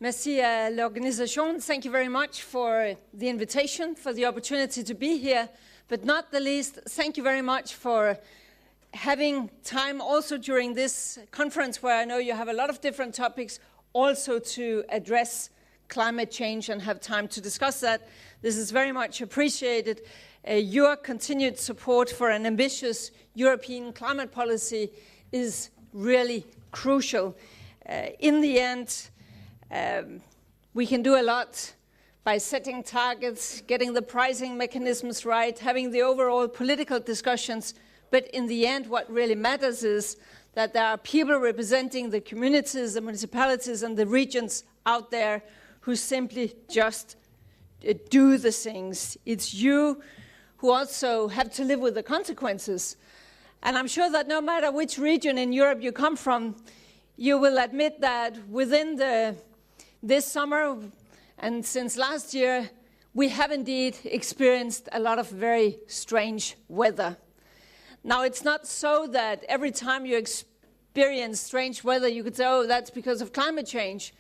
Merci à l'organisation. Thank you very much for the invitation, for the opportunity to be here. But not the least, thank you very much for having time also during this conference where I know you have a lot of different topics also to address climate change and have time to discuss that. This is very much appreciated. Your continued support for an ambitious European climate policy is really crucial. In the end, we can do a lot by setting targets, getting the pricing mechanisms right, having the overall political discussions. But in the end, what really matters is that there are people representing the communities, the municipalities, and the regions out there who simply just do the things. It's you who also have to live with the consequences. And I'm sure that no matter which region in Europe you come from, you will admit that within this summer and since last year, we have indeed experienced a lot of very strange weather. Now, it's not so that every time you experience strange weather, you could say, oh, that's because of climate change.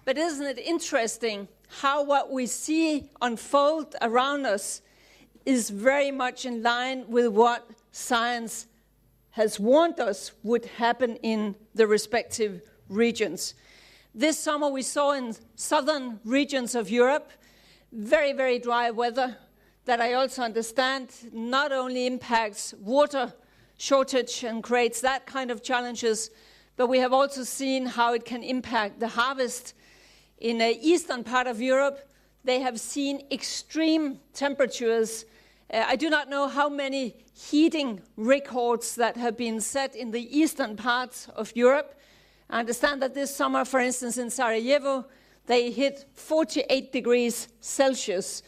But isn't it interesting how what we see unfold around us is very much in line with what science has warned us would happen in the respective regions. This summer we saw in southern regions of Europe very, very dry weather that I also understand not only impacts water shortage and creates that kind of challenges, but we have also seen how it can impact the harvest. In the eastern part of Europe, they have seen extreme temperatures. I do not know how many heating records that have been set in the eastern parts of Europe. I understand that this summer, for instance, in Sarajevo, they hit 48 degrees Celsius.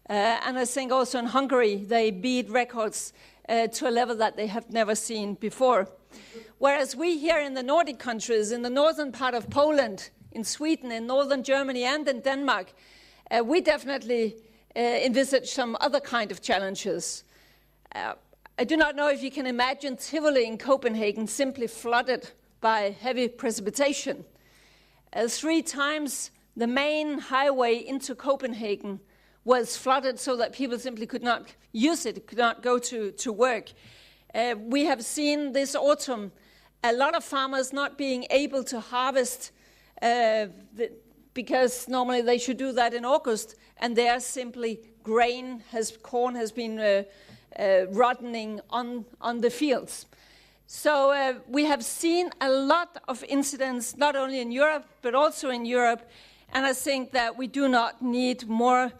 And I think also in Hungary, they beat records to a level that they have never seen before. Whereas we here in the Nordic countries, in the northern part of Poland, in Sweden, in northern Germany, and in Denmark, we definitely envisage some other kind of challenges. I do not know if you can imagine Tivoli in Copenhagen simply flooded by heavy precipitation. 3 times the main highway into Copenhagen was flooded so that people simply could not use it, could not go to work. We have seen this autumn a lot of farmers not being able to harvest because normally they should do that in August, and there simply corn has been rotting on the fields. So we have seen a lot of incidents, not only in Europe, but also in Europe, and I think that we do not need more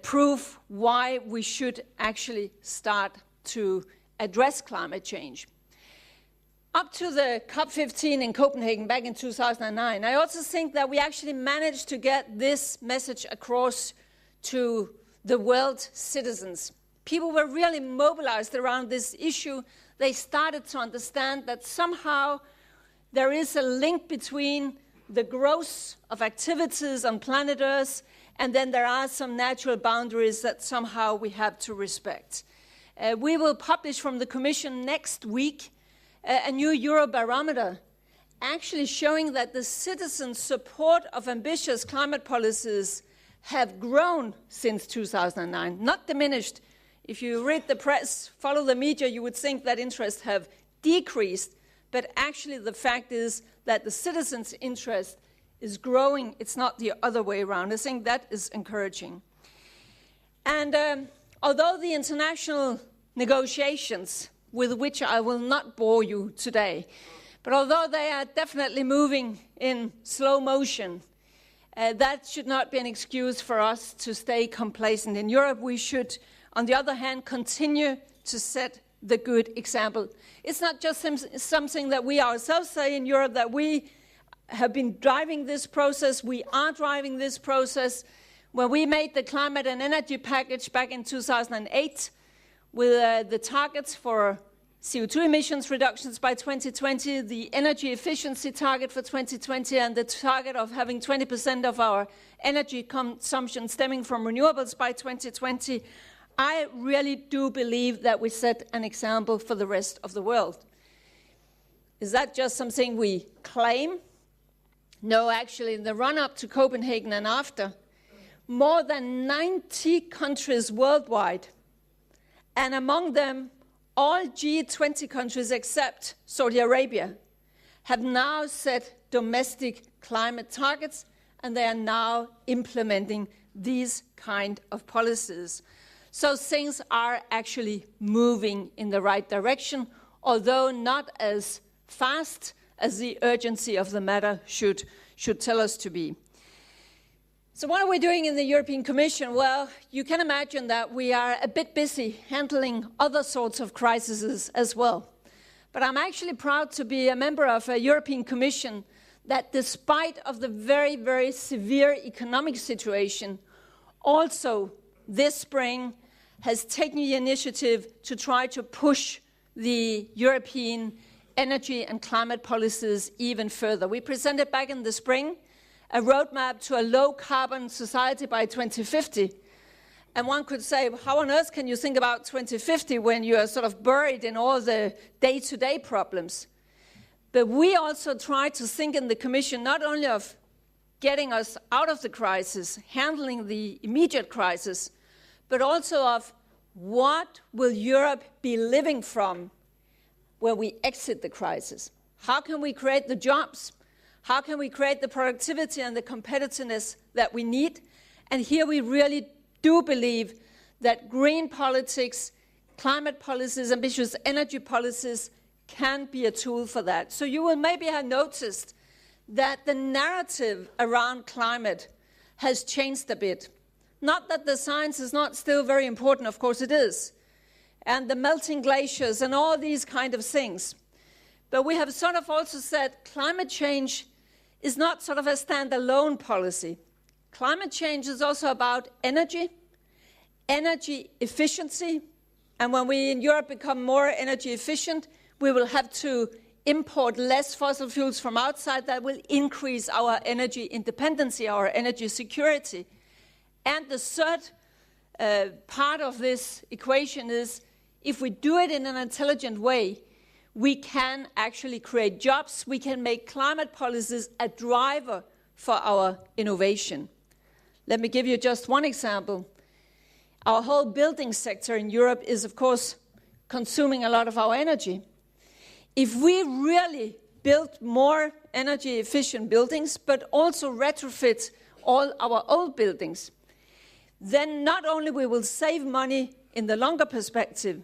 proof why we should actually start to address climate change. Up to the COP15 in Copenhagen back in 2009, I also think that we actually managed to get this message across to the world citizens. People were really mobilized around this issue. They started to understand that somehow there is a link between the growth of activities on planet Earth, and then there are some natural boundaries that somehow we have to respect. We will publish from the Commission next week a new Eurobarometer actually showing that the citizens' support of ambitious climate policies have grown since 2009, not diminished. If you read the press, follow the media, you would think that interest have decreased, but actually the fact is that the citizens' interest is growing. It's not the other way around. I think that is encouraging. And although the international negotiations, with which I will not bore you today, but although they are definitely moving in slow motion, that should not be an excuse for us to stay complacent. In Europe, we should, on the other hand, continue to set the good example. It's not just something that we ourselves say in Europe, that we have been driving this process. We are driving this process. When we made the climate and energy package back in 2008, with the targets for CO2 emissions reductions by 2020, the energy efficiency target for 2020, and the target of having 20% of our energy consumption stemming from renewables by 2020, I really do believe that we set an example for the rest of the world. Is that just something we claim? No, actually, in the run-up to Copenhagen and after, more than 90 countries worldwide, and among them, all G20 countries except Saudi Arabia, have now set domestic climate targets, and they are now implementing these kind of policies. So things are actually moving in the right direction, although not as fast as the urgency of the matter should tell us to be. So what are we doing in the European Commission? Well, you can imagine that we are a bit busy handling other sorts of crises as well. But I'm actually proud to be a member of a European Commission that, despite of the very, very severe economic situation, also this spring has taken the initiative to try to push the European energy and climate policies even further. We presented back in the spring a roadmap to a low-carbon society by 2050. And one could say, how on earth can you think about 2050 when you are sort of buried in all the day-to-day problems? But we also try to think in the Commission not only of getting us out of the crisis, handling the immediate crisis, but also of what will Europe be living from when we exit the crisis? How can we create the jobs? How can we create the productivity and the competitiveness that we need? And here we really do believe that green politics, climate policies, ambitious energy policies can be a tool for that. So you will maybe have noticed that the narrative around climate has changed a bit. Not that the science is not still very important, of course it is, and the melting glaciers and all these kind of things. But we have sort of also said climate change is not sort of a standalone policy. Climate change is also about energy, energy efficiency, and when we in Europe become more energy efficient, we will have to import less fossil fuels from outside. That will increase our energy independence, our energy security. And the third part of this equation is, if we do it in an intelligent way, we can actually create jobs. We can make climate policies a driver for our innovation. Let me give you just one example. Our whole building sector in Europe is, of course, consuming a lot of our energy. If we really build more energy efficient buildings, but also retrofit all our old buildings, then not only we will save money in the longer perspective,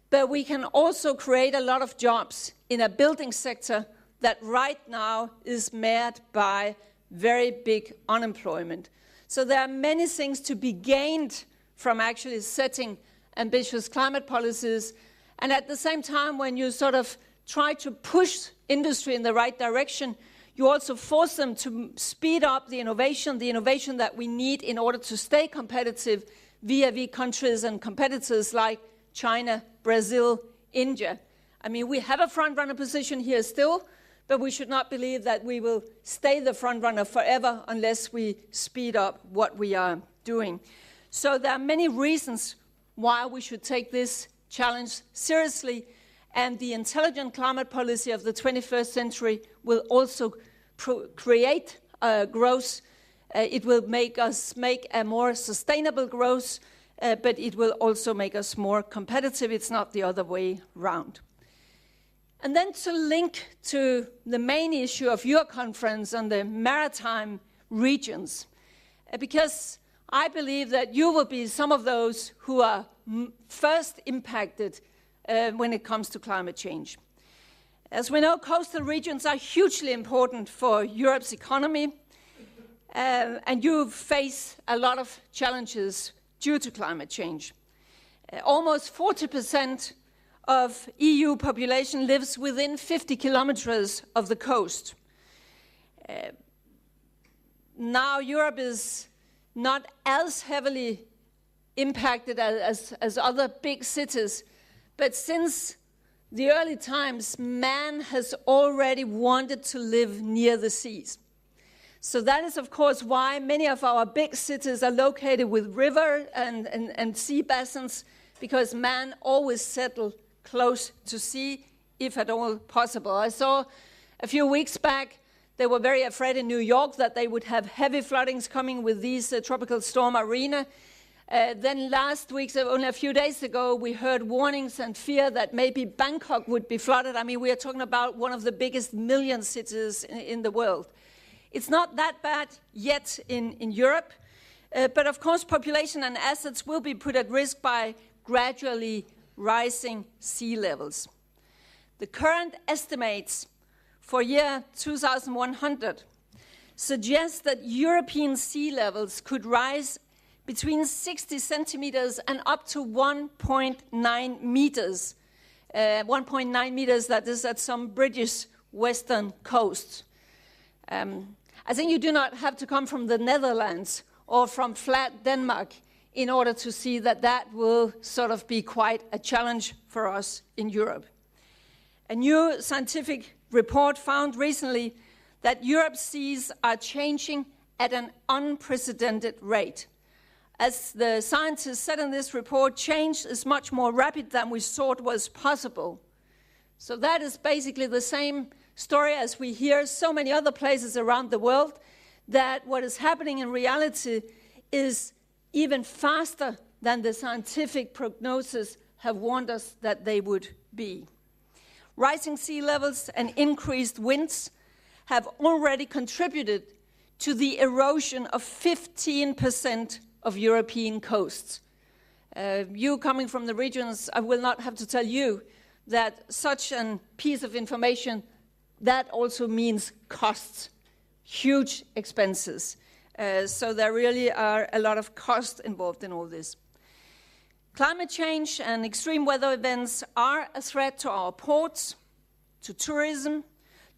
but we can also create a lot of jobs in a building sector that right now is marred by very big unemployment. So there are many things to be gained from actually setting ambitious climate policies. And at the same time, when you sort of try to push industry in the right direction, you also force them to speed up the innovation that we need in order to stay competitive vis-à-vis countries and competitors like China, Brazil, India. I mean, we have a front-runner position here still, but we should not believe that we will stay the front-runner forever unless we speed up what we are doing. So there are many reasons why we should take this challenge seriously, and the intelligent climate policy of the 21st century will also create growth. It will make us make a more sustainable growth, but it will also make us more competitive. It's not the other way round. And then to link to the main issue of your conference on the maritime regions, because I believe that you will be some of those who are first impacted when it comes to climate change. As we know, coastal regions are hugely important for Europe's economy, and you face a lot of challenges due to climate change. Almost 40% of EU population lives within 50 kilometers of the coast. Now Europe is not as heavily impacted as other big cities, but since the early times, man has already wanted to live near the seas. So that is, of course, why many of our big cities are located with river and sea basins, because man always settled close to sea, if at all possible. I saw a few weeks back They were very afraid in New York that they would have heavy floodings coming with these tropical storm Irene. Then last week, so only a few days ago, we heard warnings and fear that maybe Bangkok would be flooded. I mean, we are talking about one of the biggest million cities in the world. It's not that bad yet in Europe, but of course population and assets will be put at risk by gradually rising sea levels. The current estimates for year 2100 suggest that European sea levels could rise between 60 centimeters and up to 1.9 meters. 1.9 meters, that is at some British western coast. I think you do not have to come from the Netherlands or from flat Denmark in order to see that that will sort of be quite a challenge for us in Europe. A new scientific report found recently that Europe's seas are changing at an unprecedented rate. As the scientists said in this report, change is much more rapid than we thought was possible. So that is basically the same story as we hear so many other places around the world, that what is happening in reality is even faster than the scientific prognosis have warned us that they would be. Rising sea levels and increased winds have already contributed to the erosion of 15% of European coasts. You coming from the regions, I will not have to tell you that such a piece of information, that also means costs, huge expenses. So there really are a lot of costs involved in all this. Climate change and extreme weather events are a threat to our ports, to tourism,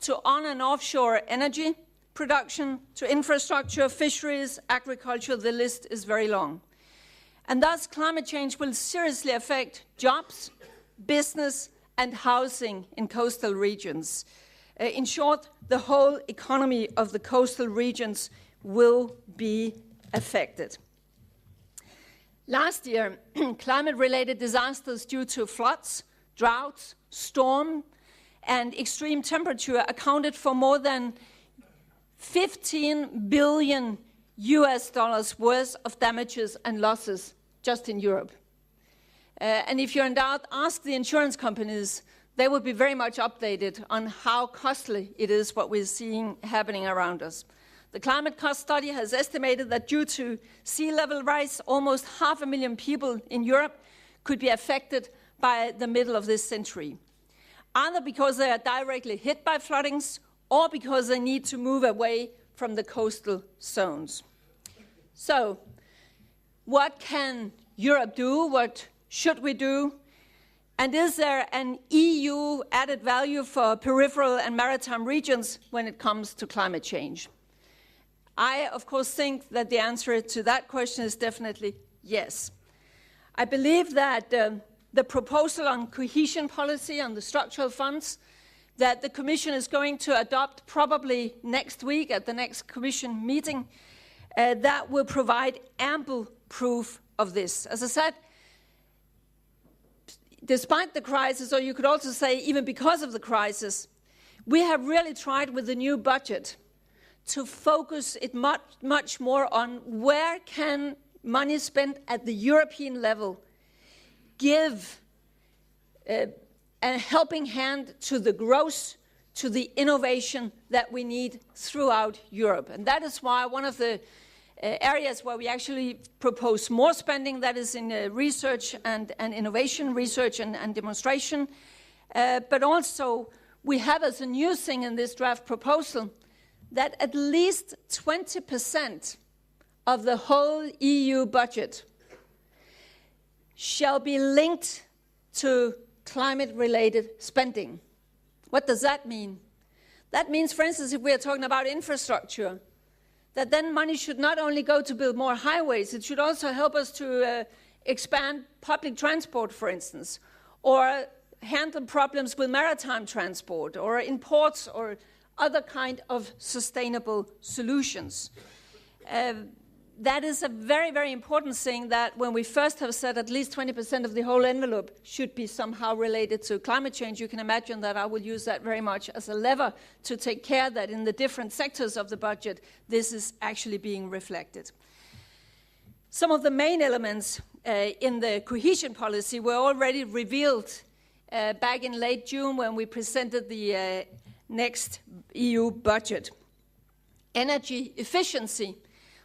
to on- and offshore energy production, to infrastructure, fisheries, agriculture. The list is very long. And thus, climate change will seriously affect jobs, business, and housing in coastal regions. In short, the whole economy of the coastal regions will be affected. Last year, climate-related disasters due to floods, droughts, storm, and extreme temperature accounted for more than $15 billion worth of damages and losses just in Europe. And if you're in doubt, ask the insurance companies. They will be very much updated on how costly it is what we're seeing happening around us. The climate cost study has estimated that due to sea level rise, almost 500,000 people in Europe could be affected by the middle of this century, either because they are directly hit by floodings or because they need to move away from the coastal zones. So, what can Europe do? What should we do? And is there an EU added value for peripheral and maritime regions when it comes to climate change? I, of course, think that the answer to that question is definitely yes. I believe that the proposal on cohesion policy, on the structural funds, that the Commission is going to adopt probably next week at the next Commission meeting, that will provide ample proof of this. As I said, despite the crisis, or you could also say even because of the crisis, we have really tried with the new budget to focus it much more on where can money spent at the European level give a helping hand to the growth, to the innovation that we need throughout Europe. And that is why one of the areas where we actually propose more spending, that is in research and innovation, research and demonstration. But also we have as a new thing in this draft proposal that at least 20% of the whole EU budget shall be linked to climate-related spending. What does that mean? That means, for instance, if we are talking about infrastructure, that then money should not only go to build more highways, it should also help us to expand public transport, for instance, or handle problems with maritime transport, or in ports, or other kind of sustainable solutions. that is a very, very important thing, that when we first have said at least 20% of the whole envelope should be somehow related to climate change, you can imagine that I will use that very much as a lever to take care that in the different sectors of the budget, this is actually being reflected. Some of the main elements in the cohesion policy were already revealed back in late June when we presented the next EU budget. Energy efficiency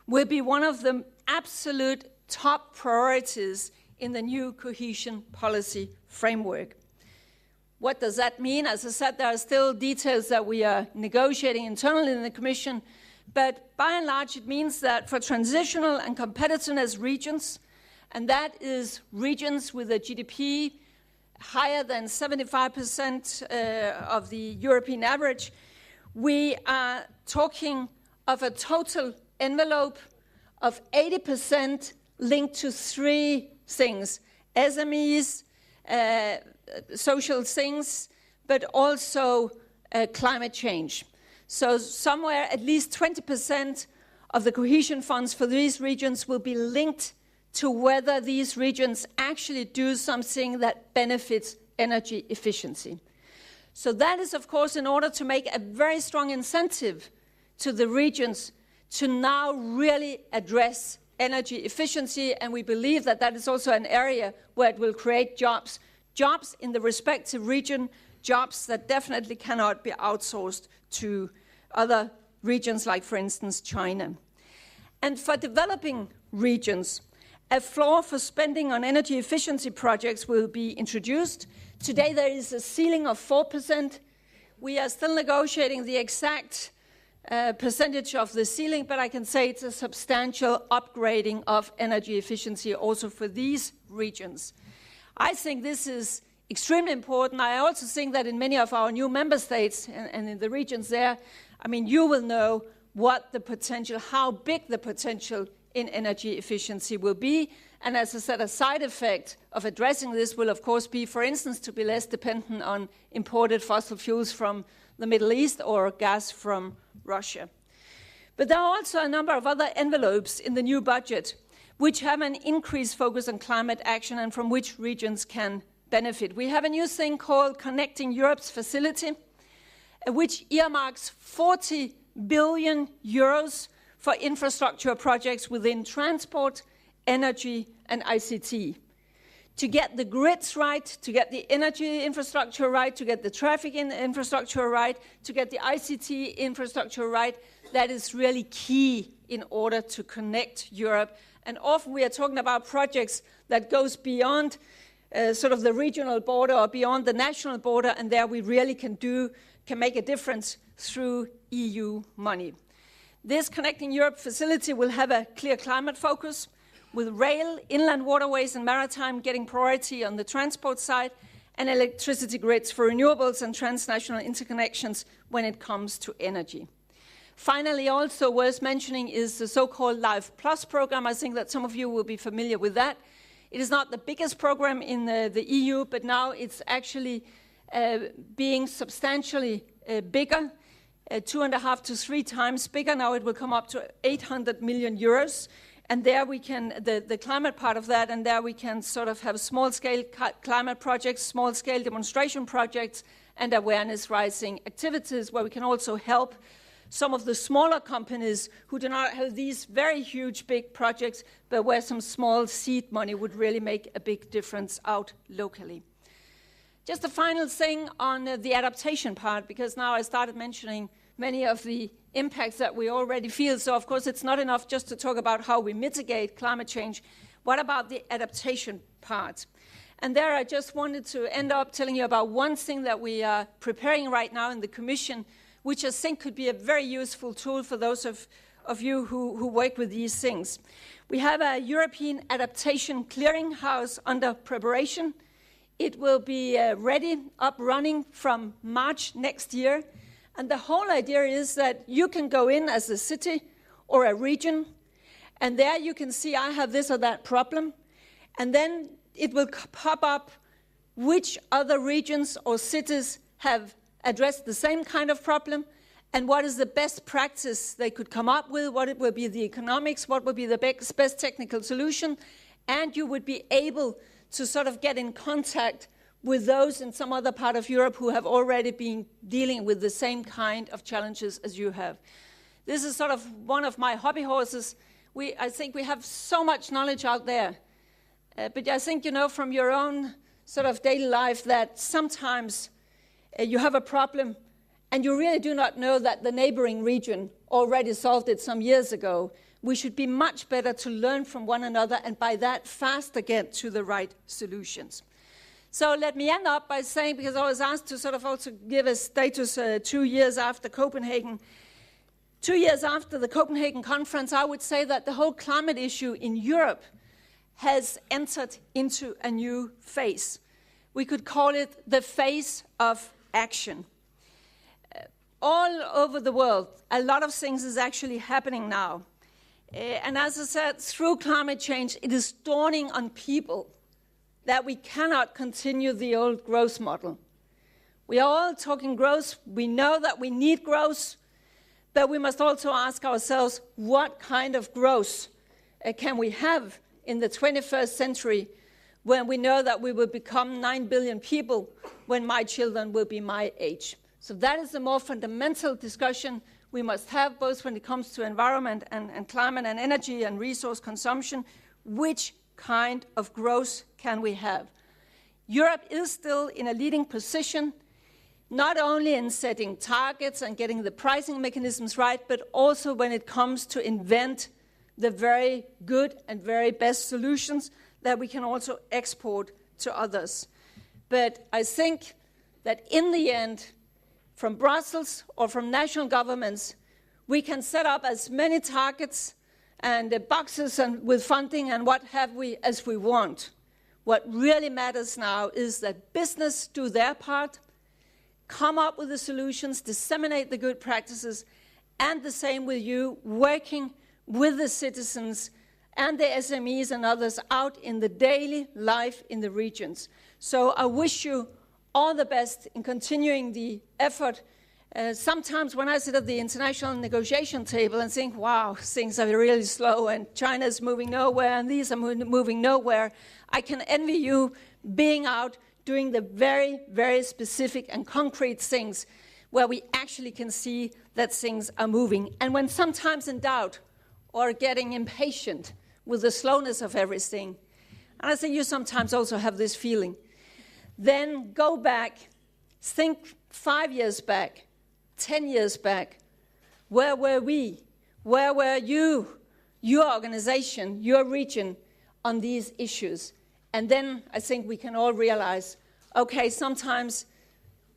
will be one of the absolute top priorities in the new cohesion policy framework. What does that mean? As I said, there are still details that we are negotiating internally in the Commission, but by and large it means that for transitional and competitiveness regions, and that is regions with a GDP higher than 75% of the European average, we are talking of a total envelope of 80% linked to three things: SMEs, social things, but also climate change. So somewhere at least 20% of the cohesion funds for these regions will be linked to whether these regions actually do something that benefits energy efficiency. So that is, of course, in order to make a very strong incentive to the regions to now really address energy efficiency, and we believe that that is also an area where it will create jobs. Jobs in the respective region, jobs that definitely cannot be outsourced to other regions like, for instance, China. And for developing regions, a floor for spending on energy efficiency projects will be introduced. Today there is a ceiling of 4%. We are still negotiating the exact percentage of the ceiling, but I can say it's a substantial upgrading of energy efficiency also for these regions. I think this is extremely important. I also think that in many of our new member states and in the regions there, I mean, you will know what the potential, how big the potential in energy efficiency will be. And as I said, a side effect of addressing this will, of course, be, for instance, to be less dependent on imported fossil fuels from the Middle East or gas from Russia. But there are also a number of other envelopes in the new budget which have an increased focus on climate action and from which regions can benefit. We have a new thing called Connecting Europe's Facility, which earmarks 40 billion euros for infrastructure projects within transport, energy, and ICT. To get the grids right, to get the energy infrastructure right, to get the traffic infrastructure right, to get the ICT infrastructure right, that is really key in order to connect Europe. And often we are talking about projects that goes beyond sort of the regional border or beyond the national border, and there we really can make a difference through EU money. This Connecting Europe facility will have a clear climate focus, with rail, inland waterways and maritime getting priority on the transport side, and electricity grids for renewables and transnational interconnections when it comes to energy. Finally, also worth mentioning is the so-called Life Plus program. I think that some of you will be familiar with that. It is not the biggest program in the EU, but now it's actually being substantially bigger, 2.5 to 3 times bigger. Now it will come up to 800 million euros. And there we can, the climate part of that, and there we can sort of have small-scale climate projects, small-scale demonstration projects, and awareness-raising activities where we can also help some of the smaller companies who do not have these very huge, big projects, but where some small seed money would really make a big difference out locally. Just a final thing on the adaptation part, because now I started mentioning many of the impacts that we already feel. So, of course, it's not enough just to talk about how we mitigate climate change. What about the adaptation part? And there I just wanted to end up telling you about one thing that we are preparing right now in the Commission, which I think could be a very useful tool for those of you who work with these things. We have a European Adaptation Clearinghouse under preparation. It will be ready, up running from March next year. And the whole idea is that you can go in as a city or a region, and there you can see I have this or that problem, and then it will pop up which other regions or cities have addressed the same kind of problem, and what is the best practice they could come up with, what it will be the economics, what would be the best technical solution, and you would be able to sort of get in contact with those in some other part of Europe who have already been dealing with the same kind of challenges as you have. This is sort of one of my hobby horses. I think we have so much knowledge out there. But I think you know from your own sort of daily life that sometimes you have a problem and you really do not know that the neighboring region already solved it some years ago. We should be much better to learn from one another and by that faster get to the right solutions. So let me end up by saying, because I was asked to sort of also give a status 2 years after Copenhagen. 2 years after the Copenhagen conference, I would say that the whole climate issue in Europe has entered into a new phase. We could call it the phase of action. All over the world, a lot of things is actually happening now. And as I said, through climate change, it is dawning on people that we cannot continue the old growth model. We are all talking growth. We know that we need growth, but we must also ask ourselves, what kind of growth can we have in the 21st century when we know that we will become 9 billion people when my children will be my age? So that is the more fundamental discussion we must have, both when it comes to environment and climate and energy and resource consumption. Which kind of growth can we have? Europe is still in a leading position, not only in setting targets and getting the pricing mechanisms right, but also when it comes to invent the very good and very best solutions that we can also export to others. But I think that in the end, from Brussels or from national governments, we can set up as many targets and boxes and with funding and what have we as we want. What really matters now is that business do their part, come up with the solutions, disseminate the good practices, and the same with you, working with the citizens and the SMEs and others out in the daily life in the regions. So I wish you all the best in continuing the effort. Sometimes when I sit at the international negotiation table and think, wow, things are really slow and China is moving nowhere and these are moving nowhere, I can envy you being out doing the very, very specific and concrete things where we actually can see that things are moving. And when sometimes in doubt or getting impatient with the slowness of everything, and I think you sometimes also have this feeling, then go back, think 5 years back, 10 years back. Where were we? Where were you, your organization, your region on these issues? And then I think we can all realize, okay, sometimes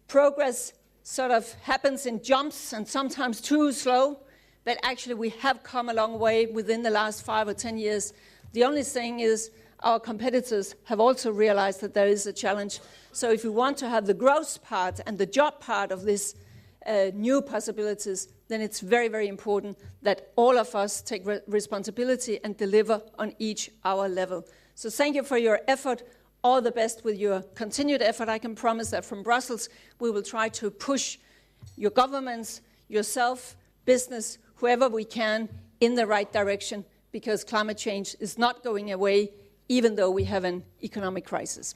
progress sort of happens in jumps and sometimes too slow, but actually we have come a long way within the last 5 or 10 years. The only thing is our competitors have also realized that there is a challenge. So if we want to have the growth part and the job part of this new possibilities, then it's very, very important that all of us take responsibility and deliver on each our level. So thank you for your effort. All the best with your continued effort. I can promise that from Brussels, we will try to push your governments, yourself, business, whoever we can, in the right direction, because climate change is not going away, even though we have an economic crisis.